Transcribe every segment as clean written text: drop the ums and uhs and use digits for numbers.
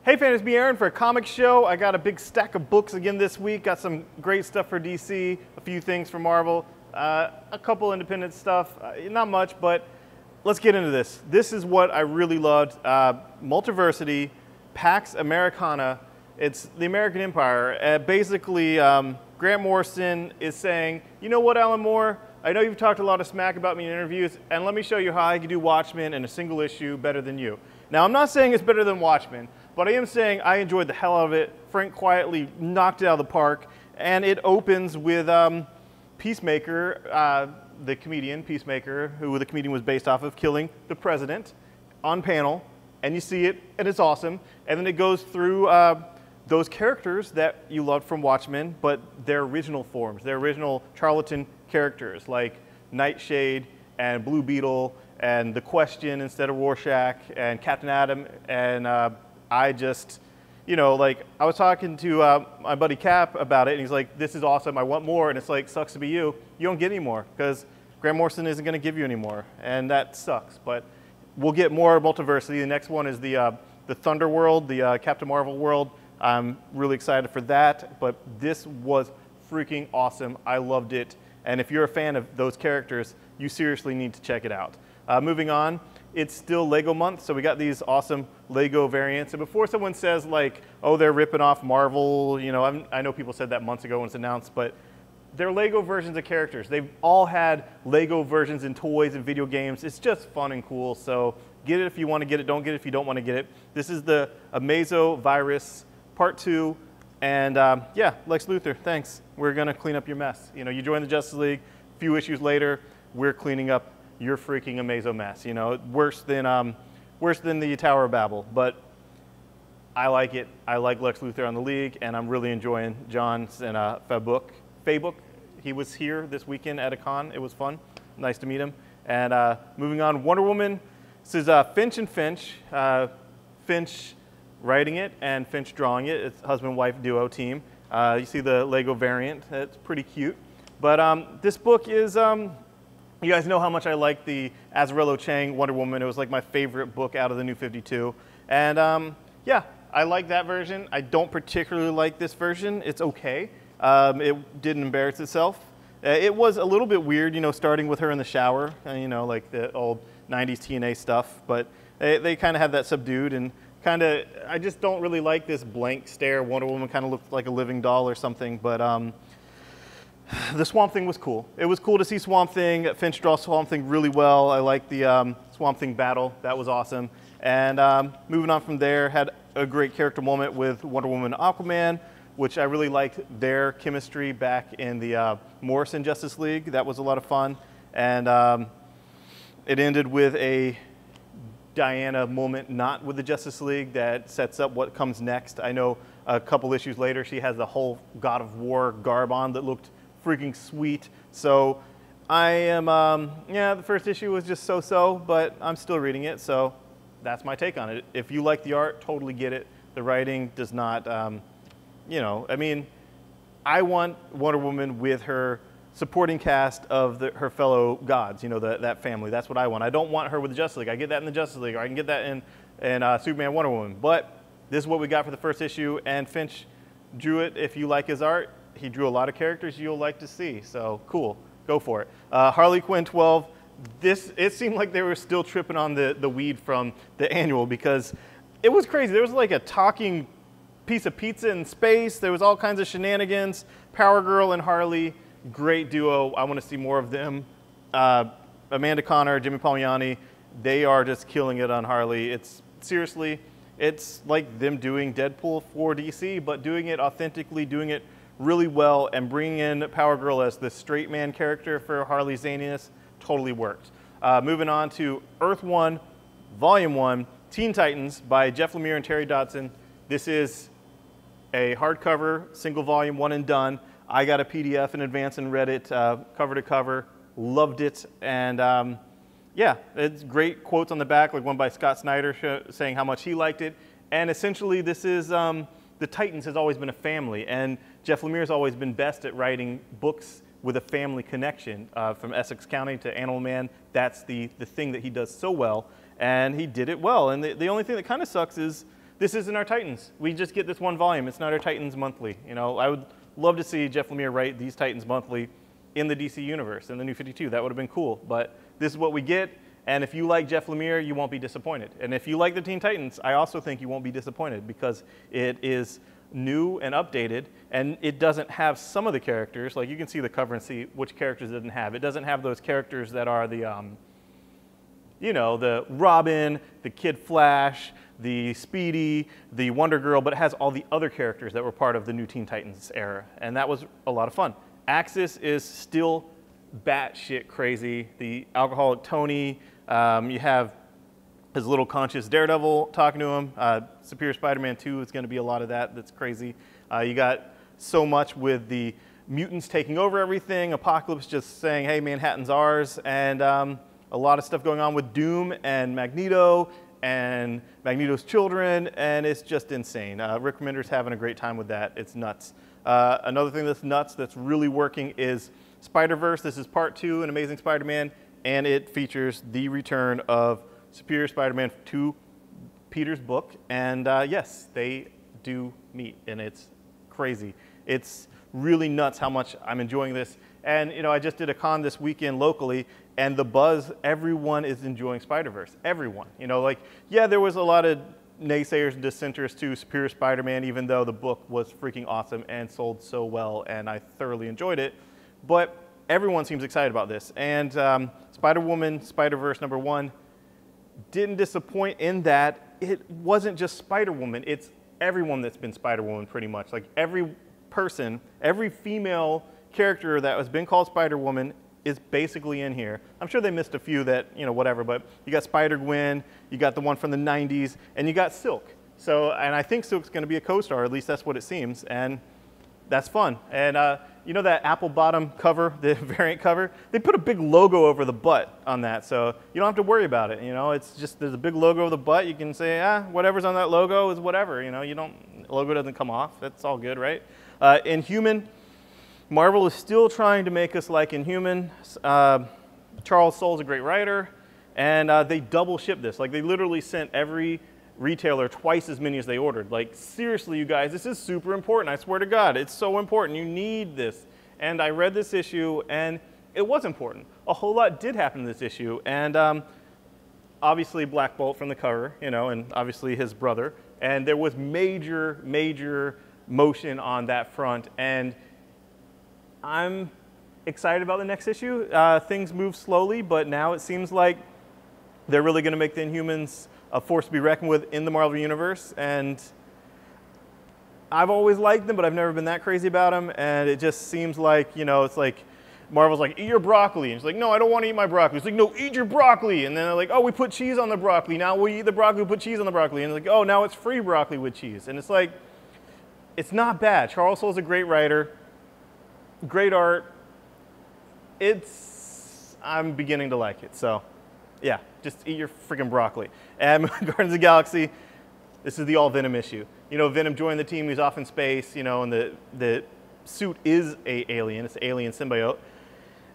Hey fans, it's me Aaron for a comic show. I got a big stack of books again this week. Got some great stuff for DC, a few things for Marvel, a couple independent stuff, not much, but let's get into this. This is what I really loved. Multiversity, Pax Americana. It's the American Empire. Basically, Grant Morrison is saying, you know what, Alan Moore? I know you've talked a lot of smack about me in interviews, and let me show you how I can do Watchmen in a single issue better than you. Now, I'm not saying it's better than Watchmen, but I am saying I enjoyed the hell out of it. Frank quietly knocked it out of the park, and it opens with Peacemaker, the comedian Peacemaker, who the comedian was based off of, killing the president on panel, and you see it, and it's awesome. And then it goes through those characters that you loved from Watchmen, but their original forms, their original charlatan characters, like Nightshade and Blue Beetle and The Question instead of Rorschach and Captain Atom. And I just, you know, like I was talking to my buddy Cap about it, and he's like, this is awesome, I want more. And it's like, sucks to be you. You don't get any more because Grant Morrison isn't going to give you any more. And that sucks. But we'll get more Multiversity. The next one is the Thunder world, the Captain Marvel world. I'm really excited for that. But this was freaking awesome. I loved it. And if you're a fan of those characters, you seriously need to check it out. Moving on, it's still Lego month, so we got these awesome Lego variants. And before someone says like, oh, they're ripping off Marvel, you know, I know people said that months ago when it's announced, but they're Lego versions of characters. They've all had Lego versions in toys and video games. It's just fun and cool, so get it if you want to get it, don't get it if you don't want to get it. This is the Amazo-Virus Part 2, and yeah, Lex Luthor, thanks. We're gonna clean up your mess. You know, you join the Justice League, a few issues later, we're cleaning up your freaking Amazo mess. You know, worse than the Tower of Babel, but I like it. I like Lex Luthor on the League, and I'm really enjoying John's and Faybook. He was here this weekend at a con. It was fun. Nice to meet him. And moving on, Wonder Woman. This is Finch and Finch. Finch writing it and Finch drawing it. It's husband-wife duo team. You see the Lego variant. It's pretty cute. But this book is, you guys know how much I like the Azz and Chiang Wonder Woman. It was like my favorite book out of the New 52. And yeah, I like that version. I don't particularly like this version. It's okay. It didn't embarrass itself. It was a little bit weird, you know, starting with her in the shower, you know, like the old 90s TNA stuff. But they kind of had that subdued and kind of, I just don't really like this blank stare. Wonder Woman kind of looked like a living doll or something. But the Swamp Thing was cool. It was cool to see Swamp Thing. Finch draws Swamp Thing really well. I like the Swamp Thing battle. That was awesome. And moving on from there, had a great character moment with Wonder Woman and Aquaman, which I really liked their chemistry back in the Morrison Justice League. That was a lot of fun. And it ended with a Diana moment, not with the Justice League, that sets up what comes next. I know a couple issues later, she has the whole God of War garb on that looked freaking sweet. So I am, yeah, the first issue was just so-so, but I'm still reading it, so that's my take on it. If you like the art, totally get it. The writing does not, you know, I mean, I want Wonder Woman with her supporting cast of her fellow gods, you know, that family. That's what I want. I don't want her with the Justice League. I get that in the Justice League, or I can get that in Superman, Wonder Woman. But this is what we got for the first issue, and Finch drew it. If you like his art, he drew a lot of characters you'll like to see, so cool, go for it. Harley Quinn 12, it seemed like they were still tripping on the weed from the annual because it was crazy. There was like a talking piece of pizza in space. There was all kinds of shenanigans. Power Girl and Harley, great duo. I want to see more of them. Amanda Conner, Jimmy Palmiotti, they are just killing it on Harley. It's seriously, it's like them doing Deadpool for DC, but doing it authentically, doing it really well, and bringing in Power Girl as the straight man character for Harley's zaniness totally worked. Moving on to Earth 1, Volume 1, Teen Titans by Jeff Lemire and Terry Dodson. This is a hardcover, single volume, one and done. I got a PDF in advance and read it cover to cover, loved it, and yeah, it's great quotes on the back, like one by Scott Snyder saying how much he liked it. And essentially this is, the Titans has always been a family, and Jeff Lemire's always been best at writing books with a family connection. From Essex County to Animal Man, that's the thing that he does so well, and he did it well. And the only thing that kind of sucks is this isn't our Titans. We just get this one volume. It's not our Titans monthly. You know, I would love to see Jeff Lemire write these Titans monthly in the DC universe, in the New 52. That would have been cool. But this is what we get. And if you like Jeff Lemire, you won't be disappointed. And if you like the Teen Titans, I also think you won't be disappointed because it is new and updated, and it doesn't have some of the characters. Like, you can see the cover and see which characters it doesn't have. It doesn't have those characters that are the, you know, the Robin, the Kid Flash, the Speedy, the Wonder Girl, but it has all the other characters that were part of the new Teen Titans era, and that was a lot of fun. Axis is still batshit crazy. The alcoholic Tony, you have his little conscious Daredevil talking to him. Superior Spider-Man 2 is going to be a lot of that. That's crazy. You got so much with the mutants taking over everything, Apocalypse just saying, hey, Manhattan's ours, and a lot of stuff going on with Doom and Magneto and Magneto's children, and it's just insane. Rick Remender's having a great time with that. It's nuts. Another thing that's nuts that's really working is Spider-Verse. This is part 2 in Amazing Spider-Man, and it features the return of Superior Spider-Man to Peter's book, and yes, they do meet, and it's crazy. It's really nuts how much I'm enjoying this. And you know, I just did a con this weekend locally, and the buzz, everyone is enjoying Spider-Verse. Everyone. You know, like, yeah, there was a lot of naysayers and dissenters to Superior Spider-Man, even though the book was freaking awesome and sold so well, and I thoroughly enjoyed it. But everyone seems excited about this. And Spider-Woman, Spider-Verse #1 didn't disappoint in that it wasn't just Spider-Woman, it's everyone that's been Spider-Woman pretty much. Like, every person, every female character that has been called Spider-Woman is basically in here. I'm sure they missed a few that, you know, whatever, but you got Spider-Gwen, you got the one from the 90s, and you got Silk. So, and I think Silk's gonna be a co-star, at least that's what it seems, and that's fun. And you know that apple bottom cover, the variant cover? They put a big logo over the butt on that, so you don't have to worry about it. You know, it's just, there's a big logo over the butt. You can say, whatever's on that logo is whatever. You know, logo doesn't come off. That's all good, right? Inhuman, Marvel is still trying to make us like Inhuman. Charles Soule's a great writer, and they double shipped this. Like, they literally sent every retailer twice as many as they ordered. Like, seriously, you guys, this is super important. I swear to God, it's so important. You need this. And I read this issue, and it was important. A whole lot did happen in this issue, and obviously Black Bolt from the cover, you know, and obviously his brother. And there was major, major motion on that front, and I'm excited about the next issue. Things move slowly, but now it seems like they're really going to make the Inhumans a force to be reckoned with in the Marvel Universe, and I've always liked them, but I've never been that crazy about them, and it just seems like, you know, it's like Marvel's like, eat your broccoli, and it's like, no, I don't want to eat my broccoli. It's like, no, eat your broccoli, and then they're like, oh, we put cheese on the broccoli, now we eat the broccoli, we put cheese on the broccoli, and it's like, oh, now it's free broccoli with cheese, and it's like, it's not bad. Charles Soule's a great writer, great art. I'm beginning to like it, so yeah, just eat your freaking broccoli. And Guardians of the Galaxy, this is the all Venom issue. You know, Venom joined the team, he's off in space, you know, and the suit is an alien, it's an alien symbiote.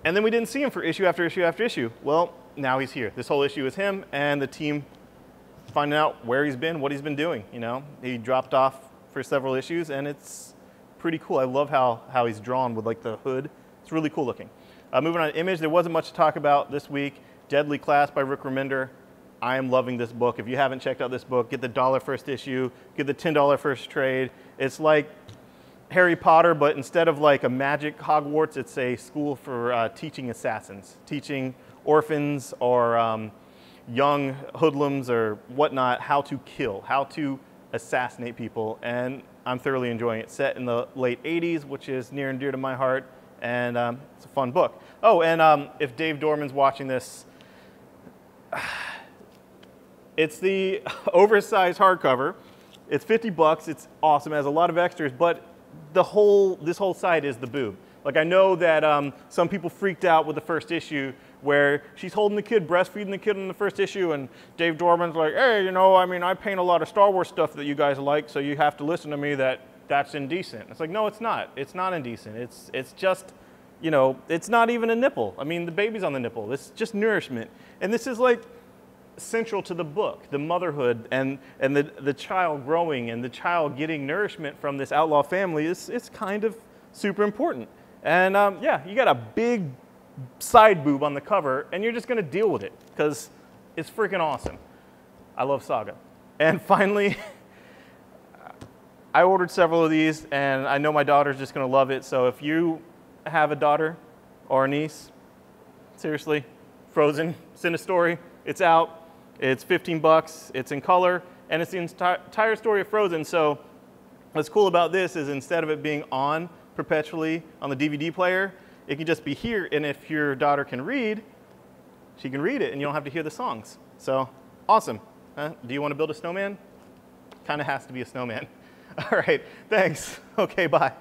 And then we didn't see him for issue after issue after issue. Well, now he's here. This whole issue is him and the team finding out where he's been, what he's been doing, you know. He dropped off for several issues, and it's pretty cool. I love how he's drawn with, like, the hood. It's really cool looking. Moving on to Image, there wasn't much to talk about this week. Deadly Class by Rick Remender. I am loving this book. If you haven't checked out this book, get the $1 first issue, get the $10 first trade. It's like Harry Potter, but instead of like a magic Hogwarts, it's a school for teaching assassins, teaching orphans or young hoodlums or whatnot how to kill, how to assassinate people, and I'm thoroughly enjoying it. Set in the late 80s, which is near and dear to my heart, and it's a fun book. Oh, and if Dave Dorman's watching this, it's the oversized hardcover. It's 50 bucks. It's awesome. It has a lot of extras, but this whole side is the boob. Like, I know that some people freaked out with the first issue where she's holding the kid, breastfeeding the kid in the first issue, and Dave Dorman's like, hey, you know, I mean, I paint a lot of Star Wars stuff that you guys like, so you have to listen to me that that's indecent. It's like, no, it's not. It's not indecent. It's just, you know, it's not even a nipple. I mean, the baby's on the nipple. It's just nourishment. And this is like, central to the book, the motherhood and the child growing and the child getting nourishment from this outlaw family is kind of super important. And yeah, you got a big side boob on the cover, and you're just going to deal with it because it's freaking awesome. I love Saga. And finally, I ordered several of these, and I know my daughter's just going to love it. So if you have a daughter or a niece, seriously, Frozen, send a story. It's out. It's 15 bucks. It's in color, and it's the entire story of Frozen. So what's cool about this is instead of it being on perpetually on the DVD player, it can just be here, and if your daughter can read, she can read it, and you don't have to hear the songs. So awesome. Do you want to build a snowman? Kind of has to be a snowman. All right, thanks. Okay, bye.